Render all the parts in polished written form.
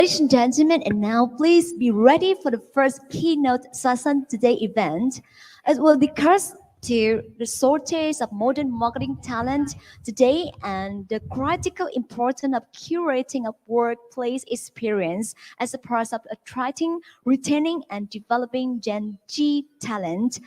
Ladies and gentlemen, and now please be ready for the first keynote session today event. It will discuss to the shortage of modern marketing talent today and the critical importance of curating a workplace experience as a part of attracting, retaining, and developing Gen Z talent.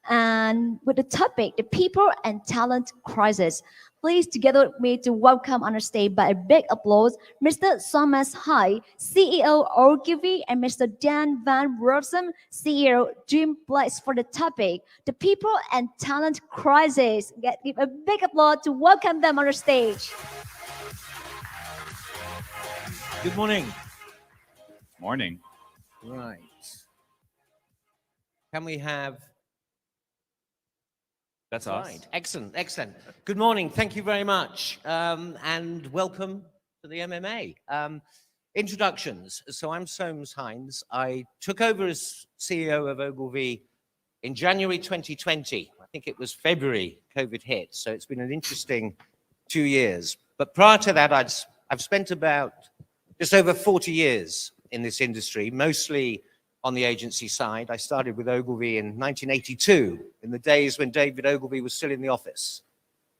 And with the topic, the people and talent crisis. Please together with me to welcome on the stage by a big applause, Mr. Soames Hines, CEO Ogilvy, and Mr. Daan van Rossum, CEO Dreamplex for the topic, the people and talent crisis. Give a big applause to welcome them on the stage. Good morning. Morning. Right. Can we have... That's us. Right. Excellent, excellent. Good morning. Thank you very much. And welcome to the MMA. Introductions. So I'm Soames Hines. I took over as CEO of Ogilvy in January 2020. I think it was February COVID hit. So it's been an interesting 2 years. But prior to that, I've spent about just over 40 years in this industry, mostly on the agency side. I started with Ogilvy in 1982, in the days when David Ogilvy was still in the office.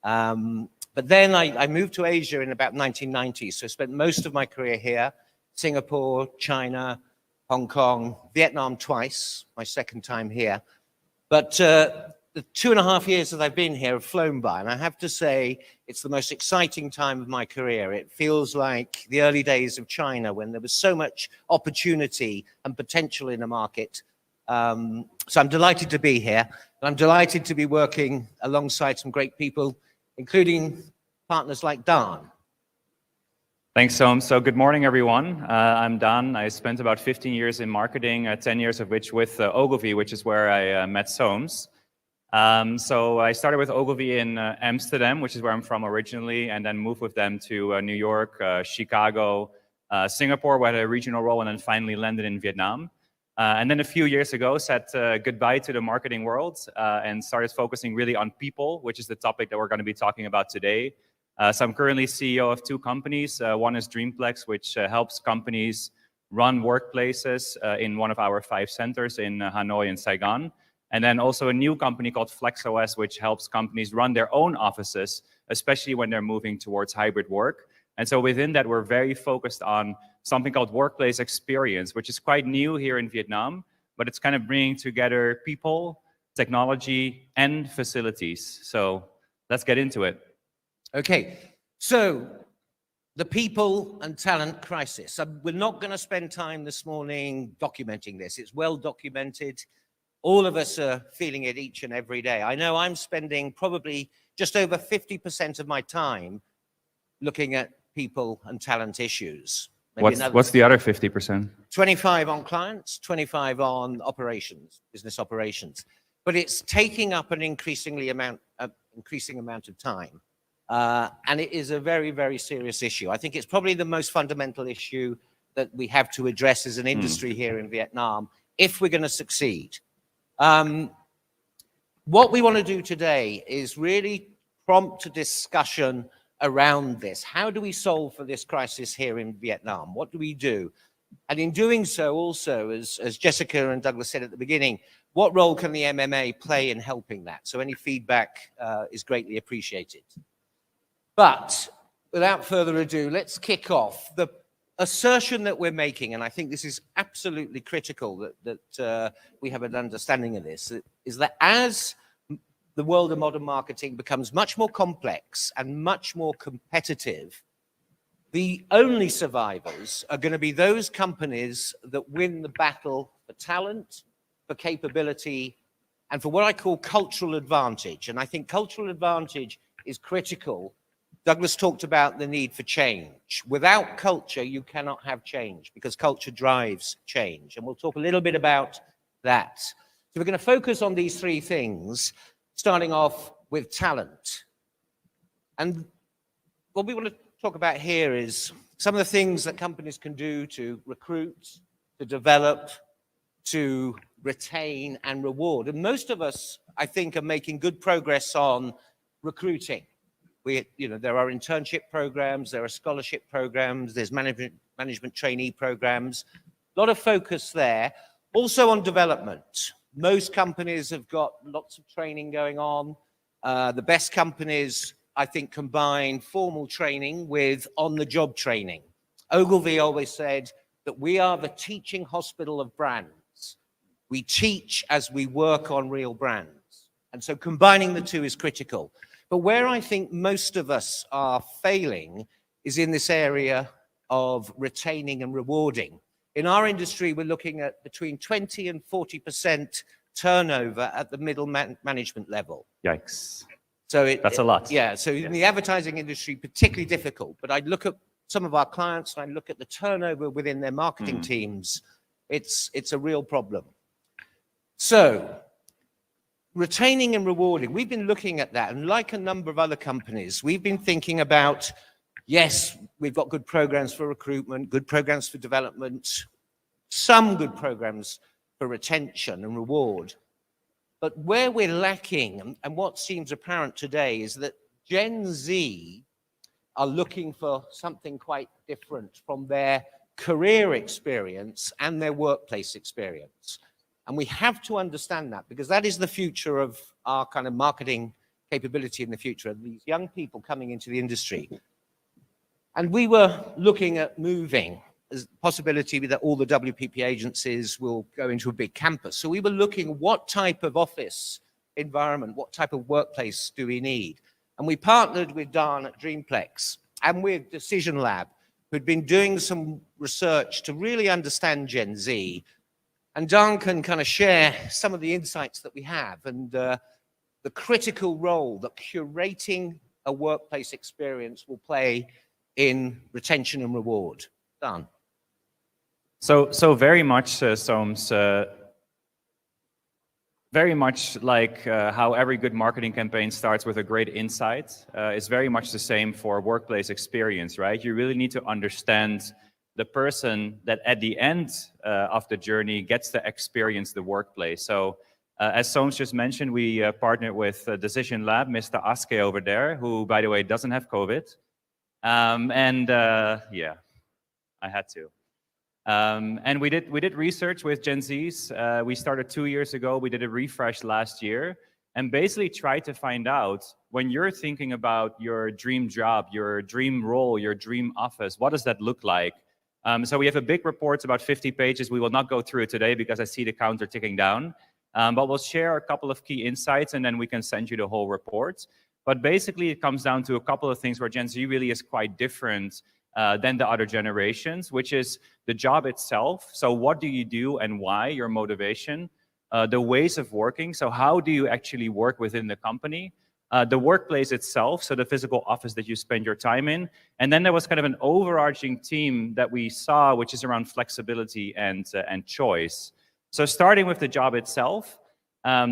But then I moved to Asia in about 1990, so I spent most of my career here, Singapore, China, Hong Kong, Vietnam twice, my second time here. But the 2.5 years that I've been here have flown by, and I have to say it's the most exciting time of my career. It feels like the early days of China when there was so much opportunity and potential in the market. So I'm delighted to be here, and I'm delighted to be working alongside some great people, including partners like Daan. Thanks, Soames. So good morning, everyone. I'm Daan. I spent about 15 years in marketing, 10 years of which with Ogilvy, which is where I met Soames. So I started with Ogilvy in Amsterdam, which is where I'm from originally, and then moved with them to New York, Chicago, Singapore, where I had a regional role, and then finally landed in Vietnam. And then a few years ago, said goodbye to the marketing world and started focusing really on people, which is the topic that we're going to be talking about today. So I'm currently CEO of 2 companies. One is Dreamplex, which helps companies run workplaces in one of our 5 centers in Hanoi and Saigon. And then also a new company called FlexOS, which helps companies run their own offices, especially when they're moving towards hybrid work. And so within that, we're very focused on something called workplace experience, which is quite new here in Vietnam, but it's kind of bringing together people, technology, and facilities. So let's get into it. Okay, so the people and talent crisis. We're not going to spend time this morning documenting this. It's well documented. All of us are feeling it each and every day. I know I'm spending probably just over 50% of my time looking at people and talent issues. What's the other 50%? 25 on clients, 25 on operations, business operations. But it's taking up an increasing amount of time. And it is a very, very serious issue. I think it's probably the most fundamental issue that we have to address as an industry here in Vietnam if we're going to succeed. What we want to do today is really prompt a discussion around this. How do we solve for this crisis here in Vietnam? What do we do? And in doing so also, as Jessica and Douglas said at the beginning, what role can the MMA play in helping that? So any feedback is greatly appreciated. But without further ado, let's kick off. The assertion that we're making, and I think this is absolutely critical that we have an understanding of this, is that as the world of modern marketing becomes much more complex and much more competitive, the only survivors are going to be those companies that win the battle for talent, for capability, and for what I call cultural advantage. And I think cultural advantage is critical. Douglas talked about the need for change. Without culture, you cannot have change because culture drives change. And we'll talk a little bit about that. So we're going to focus on these 3 things, starting off with talent. And what we want to talk about here is some of the things that companies can do to recruit, to develop, to retain and reward. And most of us, I think, are making good progress on recruiting. There are internship programs, there are scholarship programs, there's management trainee programs. A lot of focus there. Also on development. Most companies have got lots of training going on. The best companies, I think, combine formal training with on-the-job training. Ogilvy always said that we are the teaching hospital of brands. We teach as we work on real brands. And so combining the two is critical. But where I think most of us are failing is in this area of retaining and rewarding. In our industry, we're looking at between 20 and 40% turnover at the middle management level. Yikes. So that's a lot. Yeah, so in the advertising industry, particularly difficult. But I look at some of our clients and I look at the turnover within their marketing teams. It's a real problem. So retaining and rewarding, we've been looking at that. And like a number of other companies, we've been thinking about, yes, we've got good programs for recruitment, good programs for development, some good programs for retention and reward. But where we're lacking, and what seems apparent today, is that Gen Z are looking for something quite different from their career experience and their workplace experience. And we have to understand that, because that is the future of our kind of marketing capability in the future, of these young people coming into the industry. And we were looking at moving, as a possibility that all the WPP agencies will go into a big campus. So we were looking what type of office environment, what type of workplace do we need? And we partnered with Daan at Dreamplex and with Decision Lab, who'd been doing some research to really understand Gen Z. And Daan can kind of share some of the insights that we have and the critical role that curating a workplace experience will play in retention and reward. Daan. So very much, Soames, very much like how every good marketing campaign starts with a great insight. It's very much the same for workplace experience, right? You really need to understand the person that at the end of the journey gets to experience the workplace. So as Soames just mentioned, we partnered with Decision Lab, Mr. Aske over there, who, by the way, doesn't have COVID. Yeah, I had to. And we did research with Gen Zs. We started 2 years ago. We did a refresh last year and basically tried to find out, when you're thinking about your dream job, your dream role, your dream office, what does that look like? So we have a big report, about 50 pages. We will not go through it today because I see the counter ticking down. But we'll share a couple of key insights and then we can send you the whole report. But basically it comes down to a couple of things where Gen Z really is quite different than the other generations, which is the job itself. So what do you do and why, your motivation, the ways of working. So how do you actually work within the company? The workplace itself, so the physical office that you spend your time in. And then there was kind of an overarching theme that we saw, which is around flexibility and choice. So starting with the job itself,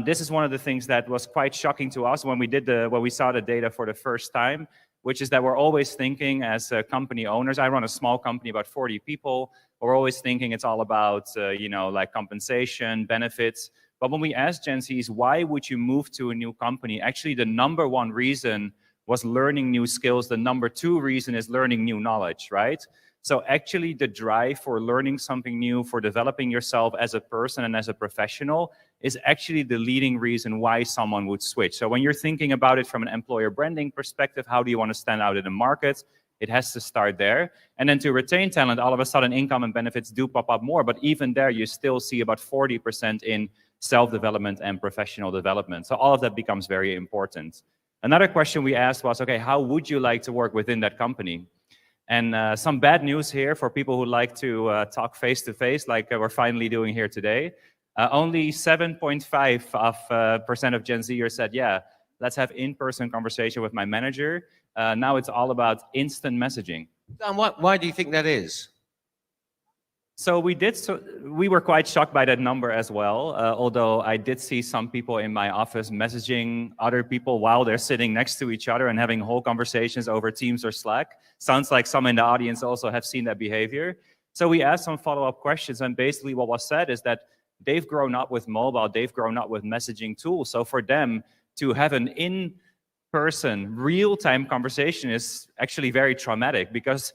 this is one of the things that was quite shocking to us when we saw the data for the first time, which is that we're always thinking as company owners. I run a small company, about 40 people. We're always thinking it's all about, like compensation, benefits. But when we asked Gen Zs, why would you move to a new company? Actually, the number one reason was learning new skills. The number two reason is learning new knowledge, right? So actually the drive for learning something new, for developing yourself as a person and as a professional is actually the leading reason why someone would switch. So when you're thinking about it from an employer branding perspective, how do you want to stand out in the market? It has to start there. And then to retain talent, all of a sudden income and benefits do pop up more. But even there, you still see about 40% in self-development and professional development. So all of that becomes very important. Another question we asked was, okay, how would you like to work within that company? And some bad news here for people who like to talk face-to-face, like we're finally doing here today. Only 7.5% of Gen Zers said, yeah, let's have in-person conversation with my manager. Now it's all about instant messaging. And why do you think that is? So we were quite shocked by that number as well, although I did see some people in my office messaging other people while they're sitting next to each other and having whole conversations over Teams or Slack. Sounds like some in the audience also have seen that behavior. So we asked some follow-up questions, and basically what was said is that they've grown up with mobile, they've grown up with messaging tools. So for them to have an in-person, real-time conversation is actually very traumatic, because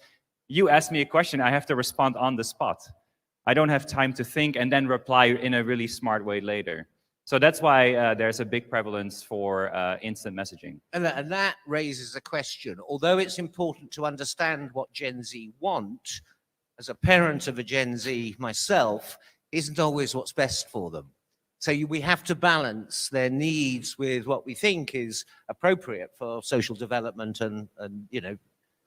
You ask me a question, I have to respond on the spot. I don't have time to think and then reply in a really smart way later. So that's why there's a big prevalence for instant messaging. And that raises a question. Although it's important to understand what Gen Z want, as a parent of a Gen Z myself, isn't always what's best for them. So we have to balance their needs with what we think is appropriate for social development and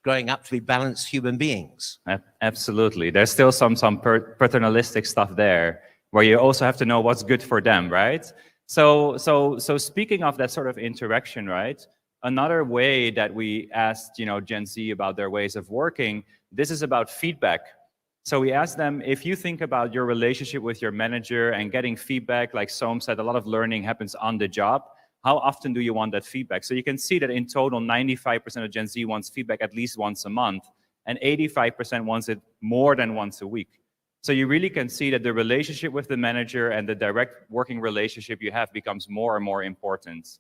growing up to be balanced human beings. Absolutely. There's still some paternalistic stuff there where you also have to know what's good for them, right? So speaking of that sort of interaction, right? Another way that we asked, Gen Z about their ways of working, this is about feedback. So we asked them, if you think about your relationship with your manager and getting feedback, like Soames said, a lot of learning happens on the job. How often do you want that feedback? So you can see that in total, 95% of Gen Z wants feedback at least once a month, and 85% wants it more than once a week. So you really can see that the relationship with the manager and the direct working relationship you have becomes more and more important.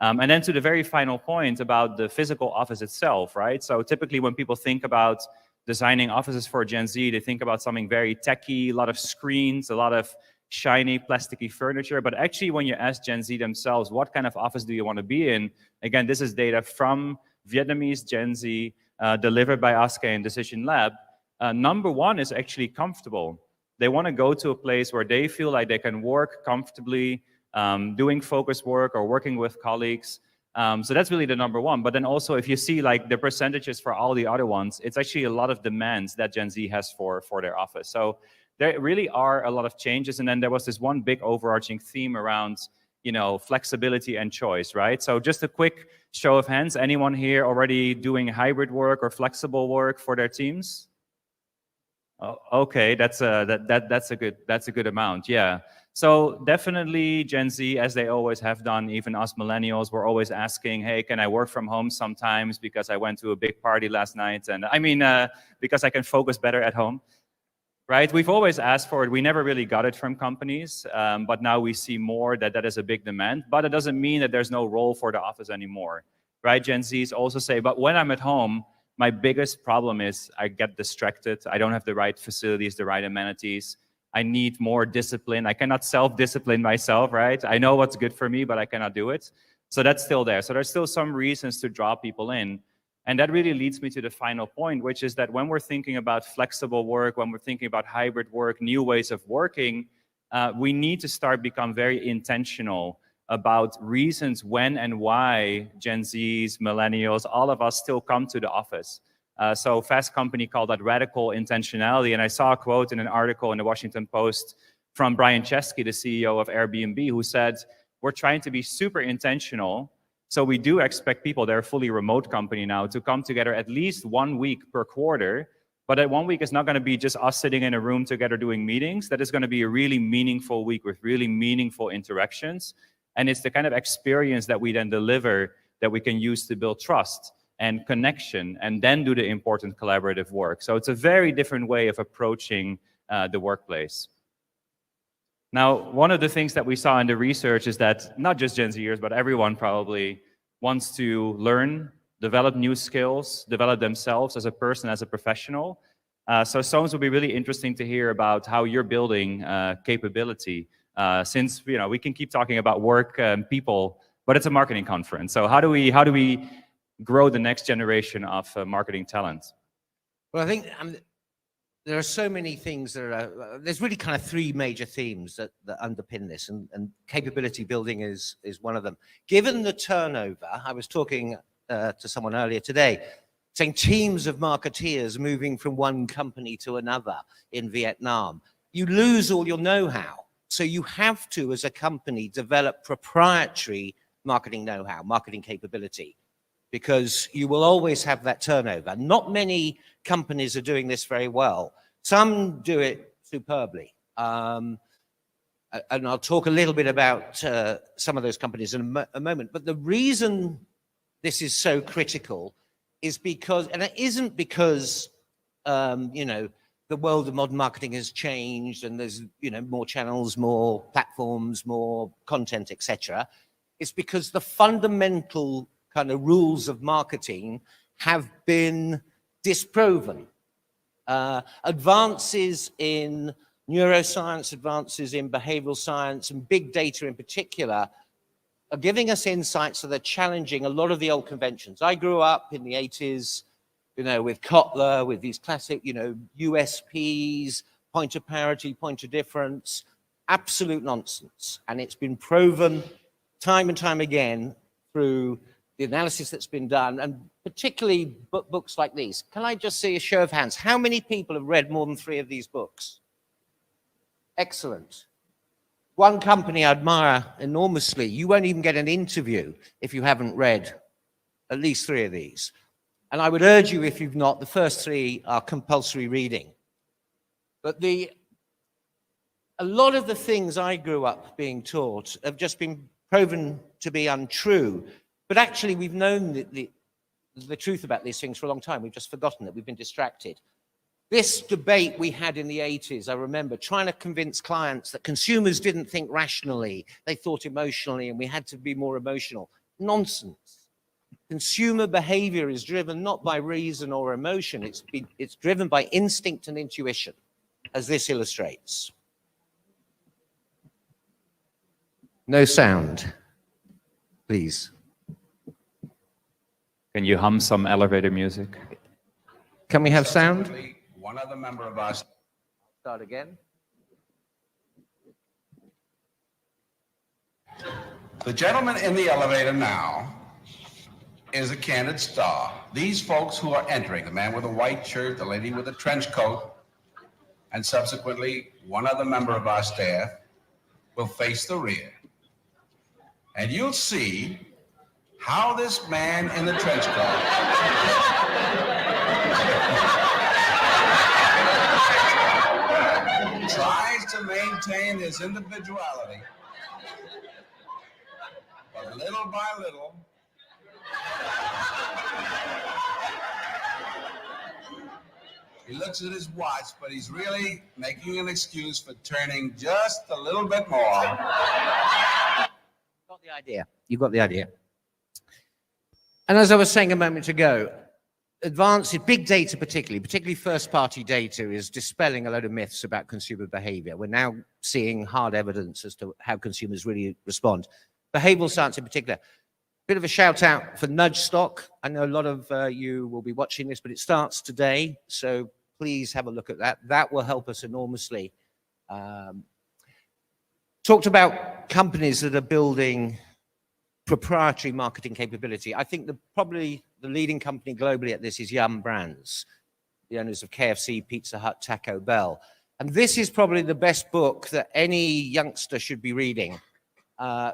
And then to the very final point about the physical office itself, right? So typically when people think about designing offices for Gen Z, they think about something very techy, a lot of screens, a lot of shiny, plasticky furniture. But actually, when you ask Gen Z themselves, what kind of office do you want to be in? Again, this is data from Vietnamese Gen Z, delivered by ASCA and Decision Lab. Number one is actually comfortable. They want to go to a place where they feel like they can work comfortably, doing focused work or working with colleagues. So that's really the number one. But then also, if you see like the percentages for all the other ones, it's actually a lot of demands that Gen Z has for their office. So there really are a lot of changes. And then there was this one big overarching theme around, flexibility and choice, right? So just a quick show of hands. Anyone here already doing hybrid work or flexible work for their teams? Oh, okay, that's a good amount, yeah. So definitely Gen Z, as they always have done, even us millennials, we're always asking, hey, can I work from home sometimes because I went to a big party last night? And because I can focus better at home, right? We've always asked for it. We never really got it from companies, but now we see more that is a big demand. But it doesn't mean that there's no role for the office anymore, right? Gen Zs also say, but when I'm at home, my biggest problem is I get distracted. I don't have the right facilities, the right amenities. I need more discipline. I cannot self-discipline myself, right? I know what's good for me, but I cannot do it. So that's still there. So there's still some reasons to draw people in. And that really leads me to the final point, which is that when we're thinking about flexible work, when we're thinking about hybrid work, new ways of working, we need to start become very intentional about reasons when and why Gen Zs, millennials, all of us still come to the office. So Fast Company called that radical intentionality. And I saw a quote in an article in the Washington Post from Brian Chesky, the CEO of Airbnb, who said, we're trying to be super intentional. So we do expect people, they're a fully remote company now, to come together at least 1 week per quarter. But that 1 week is not going to be just us sitting in a room together doing meetings. That is going to be a really meaningful week with really meaningful interactions. And it's the kind of experience that we then deliver that we can use to build trust and connection, and then do the important collaborative work. So it's a very different way of approaching the workplace. Now, one of the things that we saw in the research is that not just Gen Zers, but everyone probably wants to learn, develop new skills, develop themselves as a person, as a professional. So Soames would be really interesting to hear about how you're building capability, since we can keep talking about work and people, but it's a marketing conference. So how do we grow the next generation of marketing talent? Well, I think there are so many things there's really kind of three major themes that underpin this, and capability building is one of them. Given the turnover, I was talking to someone earlier today, saying teams of marketeers moving from one company to another in Vietnam, you lose all your know-how. So you have to, as a company, develop proprietary marketing know-how, marketing capability, because you will always have that turnover. Not many companies are doing this very well. Some do it superbly. And I'll talk a little bit about some of those companies in a moment. But the reason this is so critical is because, and it isn't because, the world of modern marketing has changed and there's, more channels, more platforms, more content, etc. It's because the fundamental kind of rules of marketing have been disproven. Advances in neuroscience, advances in behavioral science, and big data in particular are giving us insights that are challenging a lot of the old conventions. I grew up in the 80s, you know, with Kotler, with these classic, you know, USPs, point of parity, point of difference, absolute nonsense. And it's been proven time and time again through the analysis that's been done, and particularly books like these. Can I just see a show of hands? How many people have read more than 3 of these books? Excellent. One company I admire enormously, you won't even get an interview if you haven't read at least 3 of these. And I would urge you, if you've not, the first 3 are compulsory reading. But a lot of the things I grew up being taught have just been proven to be untrue. But actually, we've known the truth about these things for a long time. We've just forgotten it. We've been distracted. This debate we had in the 80s, I remember trying to convince clients that consumers didn't think rationally, they thought emotionally, and we had to be more emotional. Nonsense. Consumer behavior is driven not by reason or emotion, it's driven by instinct and intuition, as this illustrates. No sound, please. Can you hum some elevator music? Can we have sound? One other member of us. Start again. The gentleman in the elevator now is a candid star. These folks who are entering, the man with a white shirt, the lady with a trench coat, and subsequently one other member of our staff will face the rear. And you'll see how this man in the trench coat tries to maintain his individuality, but little by little, he looks at his watch, but he's really making an excuse for turning just a little bit more. Got the idea. You got the idea. And as I was saying a moment ago, big data particularly first-party data, is dispelling a load of myths about consumer behavior. We're now seeing hard evidence as to how consumers really respond. Behavioral science in particular. Bit of a shout out for Nudge Stock. I know a lot of you will be watching this, but it starts today, so please have a look at that. That will help us enormously. Talked about companies that are building proprietary marketing capability. I think probably the leading company globally at this is Yum Brands, the owners of KFC, Pizza Hut, Taco Bell. And this is probably the best book that any youngster should be reading.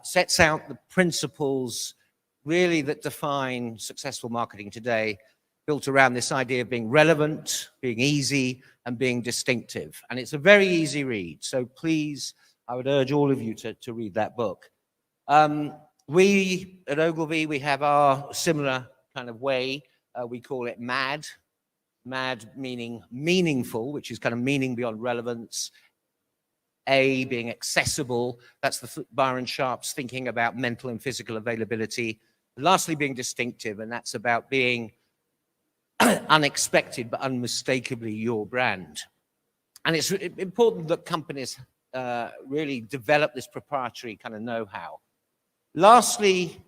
Sets out the principles really that define successful marketing today, built around this idea of being relevant, being easy, and being distinctive. And it's a very easy read. So please, I would urge all of you to read that book. We at Ogilvy, we have our similar kind of way. We call it MAD. MAD meaning meaningful, which is kind of meaning beyond relevance. A being accessible. That's the Byron Sharp's thinking about mental and physical availability. And lastly, being distinctive, and that's about being unexpected but unmistakably your brand. And it's important that companies really develop this proprietary kind of know-how. Lastly,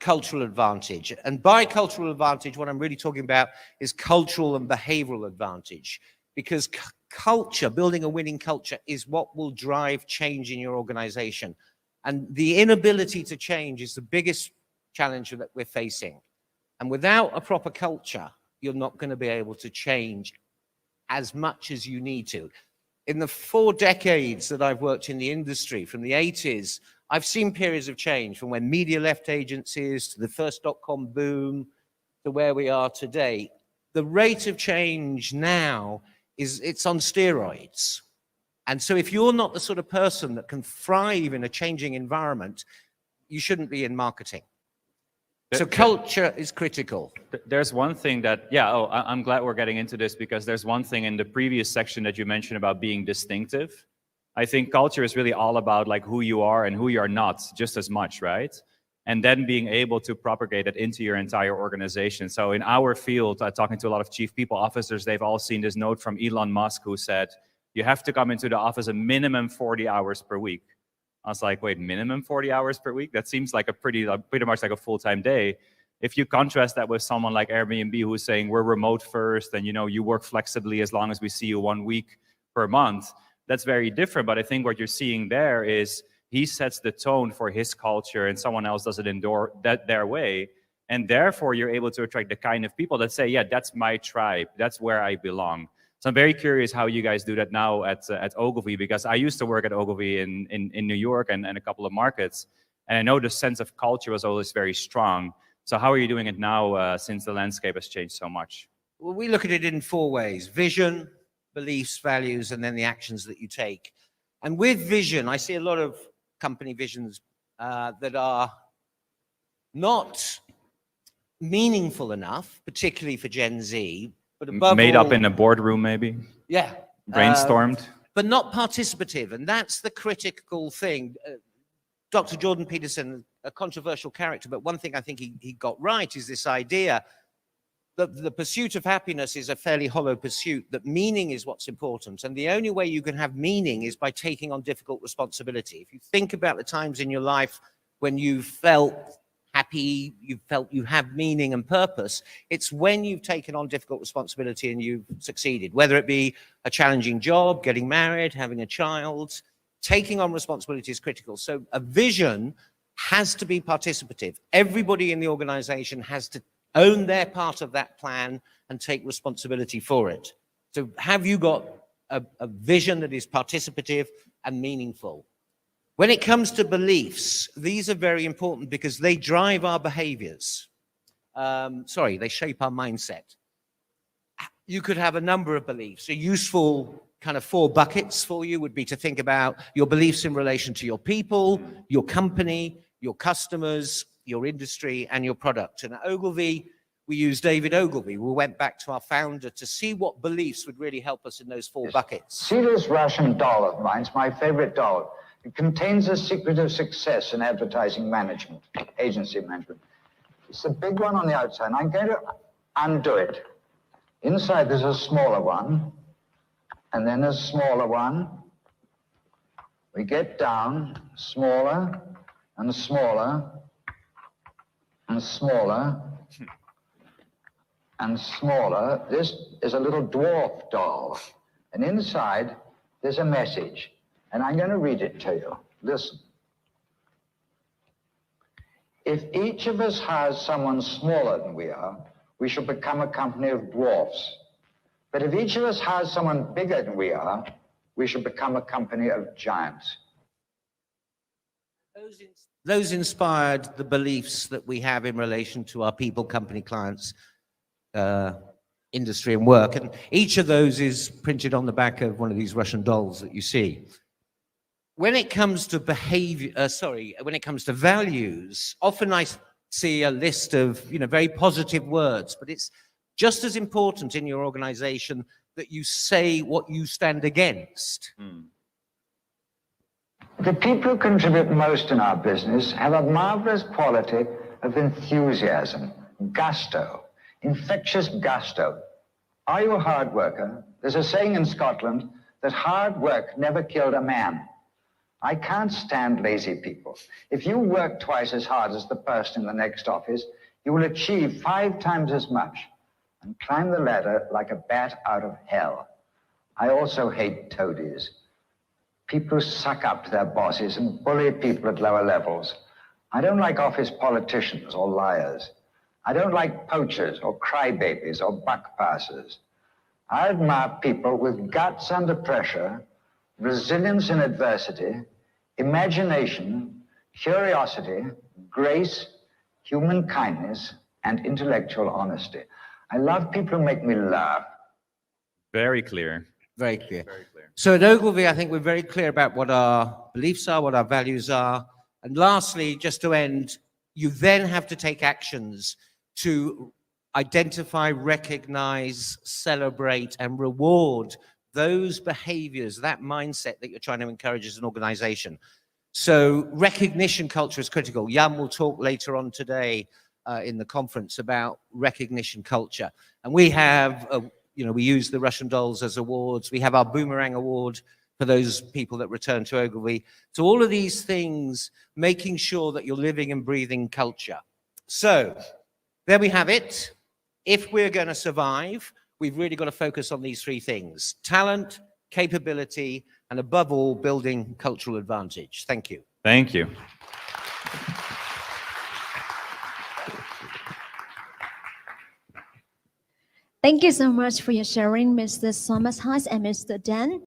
cultural advantage. And by cultural advantage, what I'm really talking about is cultural and behavioral advantage. Because culture, building a winning culture, is what will drive change in your organization. And the inability to change is the biggest challenge that we're facing. And without a proper culture, you're not going to be able to change as much as you need to. In the 4 decades that I've worked in the industry, from the 80s, I've seen periods of change, from when media left agencies to the first .com boom to where we are today. The rate of change now it's on steroids. And so if you're not the sort of person that can thrive in a changing environment, you shouldn't be in marketing. So culture is critical. There's one thing that, I'm glad we're getting into this, because there's one thing in the previous section that you mentioned about being distinctive. I think culture is really all about like who you are and who you're not just as much, right? and then being able to propagate it into your entire organization. So in our field, talking to a lot of chief people officers, they've all seen this note from Elon Musk who said, you have to come into the office a minimum 40 hours per week. I was like, wait, minimum 40 hours per week? That seems like a pretty much like a full-time day. If you contrast that with someone like Airbnb who's saying we're remote first and you work flexibly as long as we see you 1 week per month, that's very different. But I think what you're seeing there is he sets the tone for his culture and someone else does it in their way. And therefore, you're able to attract the kind of people that say, yeah, that's my tribe. That's where I belong. So I'm very curious how you guys do that now at Ogilvy, because I used to work at Ogilvy in New York and a couple of markets. And I know the sense of culture was always very strong. So how are you doing it now since the landscape has changed so much? Well, we look at it in 4 ways: vision, beliefs, values, and then the actions that you take. And with vision, I see a lot of company visions that are not meaningful enough, particularly for Gen Z, but above made all, up in a boardroom, maybe? Yeah. Brainstormed? But not participative, and that's the critical thing. Dr. Jordan Peterson, a controversial character, but one thing I think he got right is this idea that the pursuit of happiness is a fairly hollow pursuit, that meaning is what's important. And the only way you can have meaning is by taking on difficult responsibility. If you think about the times in your life when you felt happy, you felt you have meaning and purpose, it's when you've taken on difficult responsibility and you've succeeded, whether it be a challenging job, getting married, having a child. Taking on responsibility is critical. So a vision has to be participative. Everybody in the organization has to own their part of that plan and take responsibility for it. So have you got a vision that is participative and meaningful? When it comes to beliefs, these are very important because they drive our behaviors. They shape our mindset. You could have a number of beliefs. A useful kind of 4 buckets for you would be to think about your beliefs in relation to your people, your company, your customers, your industry, and your product. And at Ogilvy, we used David Ogilvy. We went back to our founder to see what beliefs would really help us in those 4 buckets. See this Russian doll of mine? It's my favorite doll. It contains a secret of success in advertising management, agency management. It's a big one on the outside. I'm going to undo it. Inside there's a smaller one, and then a smaller one. We get down, smaller and smaller and smaller and smaller. This is a little dwarf doll. And inside there's a message. And I'm going to read it to you. Listen. If each of us has someone smaller than we are, we shall become a company of dwarfs. But if each of us has someone bigger than we are, we shall become a company of giants. Those inspired the beliefs that we have in relation to our people, company, clients, industry, and work. And each of those is printed on the back of one of these Russian dolls that you see. When it comes to when it comes to values, often I see a list of, very positive words, but it's just as important in your organization that you say what you stand against. The people who contribute most in our business have a marvelous quality of enthusiasm, gusto, infectious gusto. Are you a hard worker? There's a saying in Scotland that hard work never killed a man. I can't stand lazy people. If you work twice as hard as the person in the next office, you will achieve 5 times as much and climb the ladder like a bat out of hell. I also hate toadies. People who suck up to their bosses and bully people at lower levels. I don't like office politicians or liars. I don't like poachers or crybabies or buck passers. I admire people with guts under pressure, resilience in adversity, imagination, curiosity, grace, human kindness, and intellectual honesty. I love people who make me laugh. Very clear. Very clear. Very clear. So at Ogilvy, I think we're very clear about what our beliefs are, what our values are. And lastly, just to end, you then have to take actions to identify, recognize, celebrate, and reward those behaviors, that mindset that you're trying to encourage as an organization. So recognition culture is critical. Jan will talk later on today in the conference about recognition culture. And we have, we use the Russian dolls as awards. We have our Boomerang Award for those people that return to Ogilvy. So all of these things, making sure that you're living and breathing culture. So there we have it. If we're going to survive, we've really got to focus on these three things: talent, capability, and above all, building cultural advantage. Thank you. Thank you. Thank you so much for your sharing, Mr. Soames Hines and Mr. Dan.